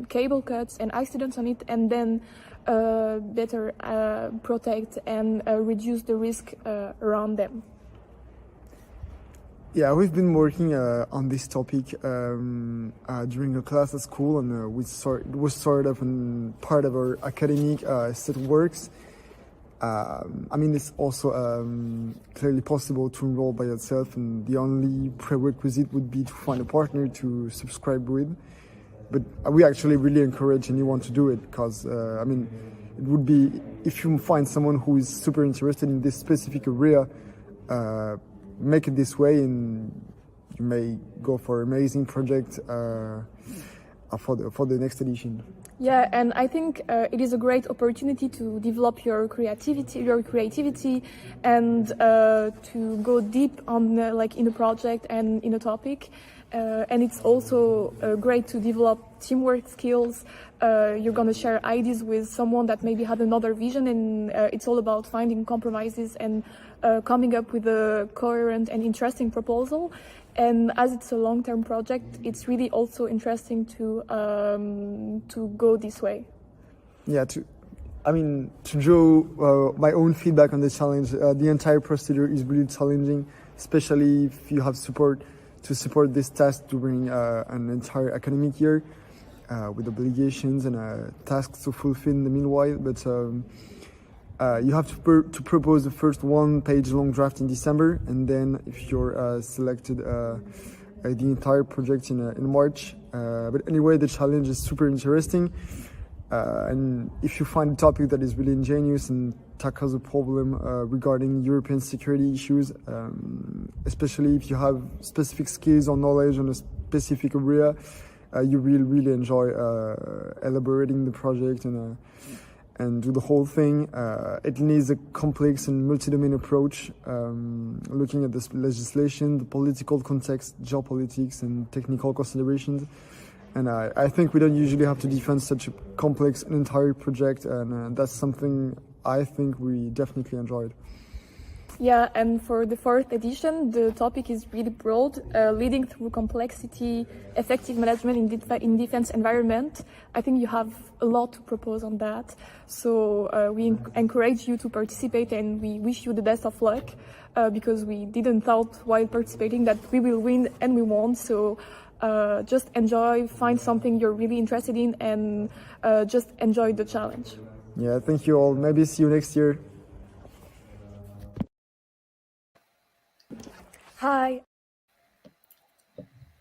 [SPEAKER 7] cable cuts and accidents on it, and then better protect and reduce the risk around them.
[SPEAKER 8] Yeah, we've been working on this topic during a class at school, and it was sort of part of our academic set of works. I mean, it's also clearly possible to enroll by yourself, and the only prerequisite would be to find a partner to subscribe with. But we actually really encourage anyone to do it, because, I mean, it would be, if you find someone who is super interested in this specific area, make it this way, and you may go for an amazing project for the next edition.
[SPEAKER 7] Yeah, and I think it is a great opportunity to develop your creativity, and to go deep on like in a project and in a topic. And it's also great to develop teamwork skills. You're going to share ideas with someone that maybe had another vision, and it's all about finding compromises and coming up with a coherent and interesting proposal. And as it's a long-term project, it's really also interesting to go this way. Yeah, to draw my own feedback on the challenge, the entire procedure is really challenging, especially if you have support this task during an entire academic year, with obligations and tasks to fulfill in the meanwhile. But you have to propose the first one-page long draft in December, and then if you're selected, the entire project in March. But anyway, the challenge is super interesting, and if you find a topic that is really ingenious and tackles a problem regarding European security issues, especially if you have specific skills or knowledge on a specific area, you will really enjoy elaborating the project and do the whole thing. It needs a complex and multi-domain approach, looking at the legislation, the political context, geopolitics, and technical considerations. And I think we don't usually have to defend such a complex and entire project, and that's something I think we definitely enjoyed. Yeah, and for the fourth edition, the topic is really broad, leading through complexity, effective management in defense environment. I think you have a lot to propose on that. So we encourage you to participate, and we wish you the best of luck, because we didn't thought while participating that we will win, and we won't. So just enjoy, find something you're really interested in, and just enjoy the challenge.
[SPEAKER 8] Yeah, thank you all. Maybe see you next year.
[SPEAKER 7] Hi.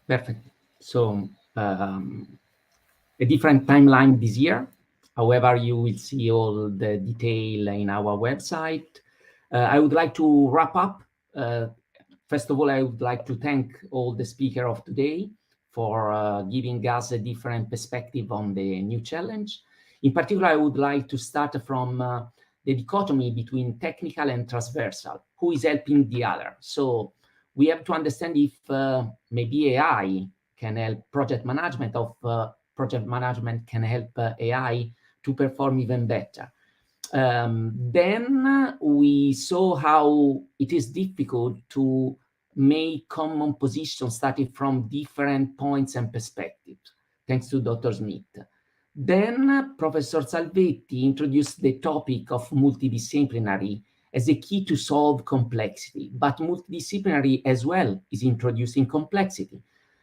[SPEAKER 9] Perfect. So a different timeline this year. However, you will see all the detail in our website. I would like to wrap up. First of all, I would like to thank all the speakers of today for giving us a different perspective on the new challenge. In particular, I would like to start from the dichotomy between technical and transversal. Who is helping the other? So we have to understand if maybe AI can help project management, project management can help AI to perform even better. Then we saw how it is difficult to make common positions starting from different points and perspectives, thanks to Dr. Schmitt. Then Professor Salvetti introduced the topic of multidisciplinary as a key to solve complexity, but multidisciplinary as well is introducing complexity.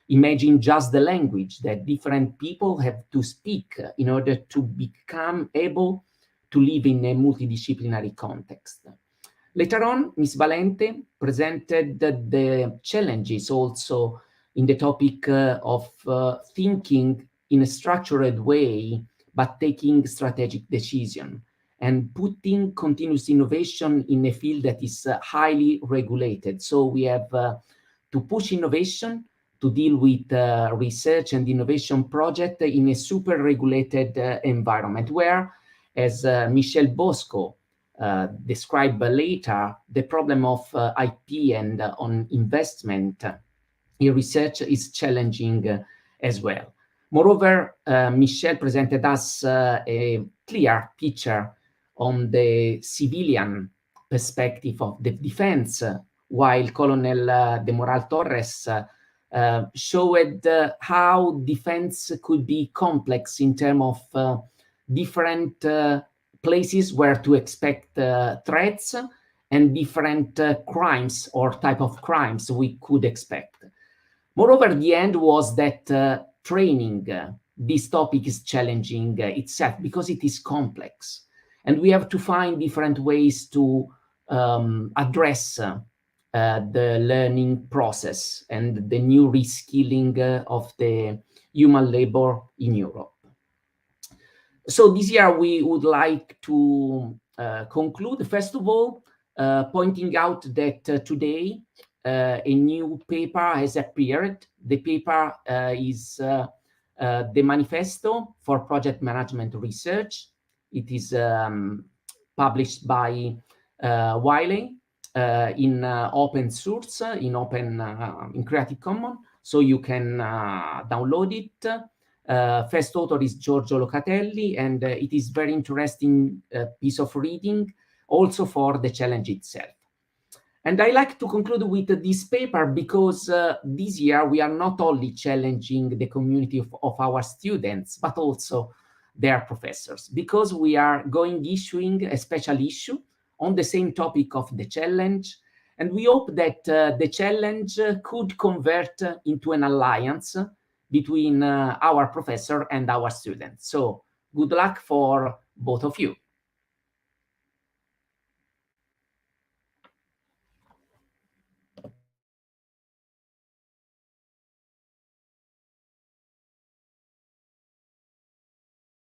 [SPEAKER 9] Imagine just the language that different people have to speak in order to become able to live in a multidisciplinary context. Later on, Ms. Valente presented the challenges also in the topic of thinking in a structured way, but taking strategic decision and putting continuous innovation in a field that is highly regulated. So we have to push innovation to deal with research and innovation project in a super regulated environment where, as Michel Bosco described later, the problem of IP and on investment in research is challenging as well. Moreover, Michel presented us a clear picture on the civilian perspective of the defense, while Colonel de Moral Torres showed how defense could be complex in terms of different places where to expect threats and different crimes or type of crimes we could expect. Moreover, the end was that training this topic is challenging itself because it is complex. And we have to find different ways to address the learning process and the new reskilling of the human labor in Europe. So this year we would like to conclude, first of all, pointing out that today a new paper has appeared. The paper is the Manifesto for Project Management Research. It is published by Wiley in open source, in Creative Commons, so you can download it. First author is Giorgio Locatelli, and it is very interesting piece of reading, also for the challenge itself. And I like to conclude with this paper because this year we are not only challenging the community of our students, but also their professors, because we are issuing a special issue on the same topic of the challenge. And we hope that the challenge could convert into an alliance between our professor and our students. So good luck for both of you.